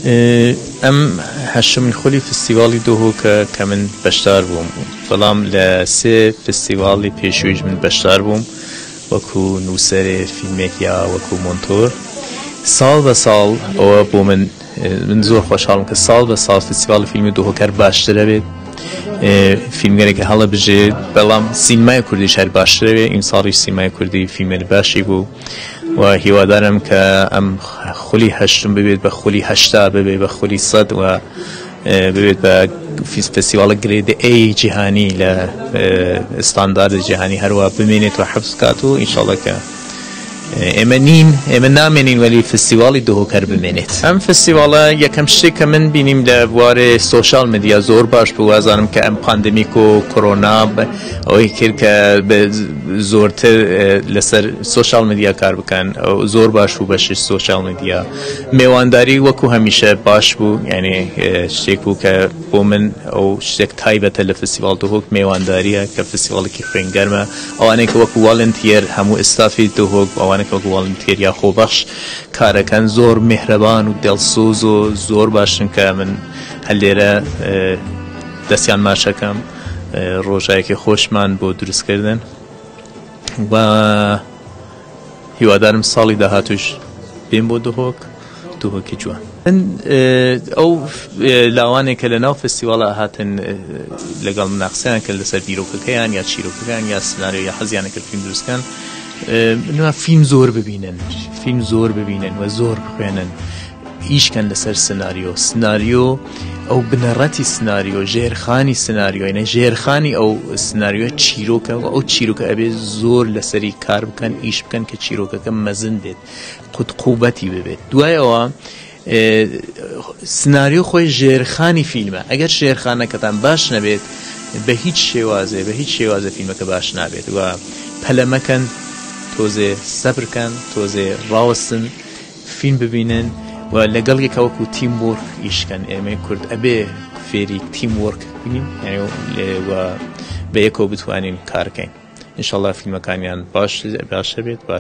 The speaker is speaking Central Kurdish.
ئەم هەشتمین خۆلی فستیواڵی دۆهۆکە کە من بەشدار بووم، بەڵام لە سێ فستیواڵی پێشوویش من بەشدار بووم وەکو نووسەرێ فیلمێک یا وەکو مۆنتۆر. ساڵ بە ساڵ ئەوە بۆ من زۆر خۆشحاڵم کە ساڵ بە ساڵ فستیواڵی فیلمی دۆهۆکەر باشترە بێت، فیلمێک هەڵە بژێت، بەڵام سینمای کوردیش هەر باشترە بێت. ئیم ساڵیش سینمای کوردی فیلمێک باشی بوو و هیوادارم کە ئەم خولی هەشتم ببێت بە خولی هەشتا ببێت بە خولی سەد و ببێت بە فستیواڵە گرێدە ئەی جیهانی لە ئستانداردە جیهانی هەروە بمێنێت و حفظ بکات و ئینشاڵڵا کە ئێمە نامێنین وەلی فستیواڵی دۆهۆکەر بمێنێت. ئەم فستیواڵە یەکەم شتێک کە من بینیم لە بوارێ سۆشال مدیا زۆر باش بوو. وازانم کە ئەم پاندەمیک و کۆرۆنا ئەوەی کرد کە زۆرتر لەسەر سۆشال مدیا کار بکەن، زۆر باش بوو بەشی سۆشال مدیا. میوانداری وەکو هەمیشە باش بوو، یعنی شتێک بوو کە بۆ من ئەو شتێک تایبەتە لە فستیواڵ دۆهۆک میوانداریە کە فستیواڵێکی خوێنگەرمە. ئەوانەی کە وەکو واڵنتیەر هەموو ئستافی دۆهۆک ئەوانە کە وەکو واڵنتیەر یا خۆبەخش کارەکەن زۆر میهرەبان و دڵسۆز و زۆر باشن کە من هەر لێرە دەستیان ماچەکەم ڕۆژایەکی خۆشمان بۆ دروستکردن و هیوادارم ساڵی داهاتوش بێم بۆ دۆهۆکی جوان. ئەو لاوانێک کە لە ناو فستیواڵە هاتن لەگەڵ مناقسەیان کرد لەسەر بیرۆکەکەیان یا چیرۆکەکان یا سناریۆ یا حەزیانە کرد فیلم دروستکەن، فیلم زۆر ببینن و زۆر بخوێنن، ئیشکەن لەسەر سناریۆ ئەو بنەڕەتی سناریۆ، ژێرخانی سناریۆ، یعنی ژێرخانی ئەو سناریۆ چیرۆکە و ئەو چیرۆکە ئەبێ زۆر لەسەری کار بکەن، ئیش بکەن کە چیرۆکەکە مەزن بێت، قوتقوبەتی ببێت. دوایەوە سناریۆ خۆی ژێرخانی فیلمە. ئەگەر ژێرخانەکەتان باش نەبێت بە هیچ شێوازە فیلمەکە باش نابێت و پەلەمەکەن، تۆزێ سەبرکەن، تۆزێ ڕاوەستن، فیلم ببینن و لەگەڵ یەکەوەکو تیم وۆرک ئیشکەن. ئێمەی کورد ئەبێ فێری تیم وۆرک بینین و بە یەکەوە بتوانین کارکەین. ئینشاڵڵا فیلمەکانیان باشتر بێت و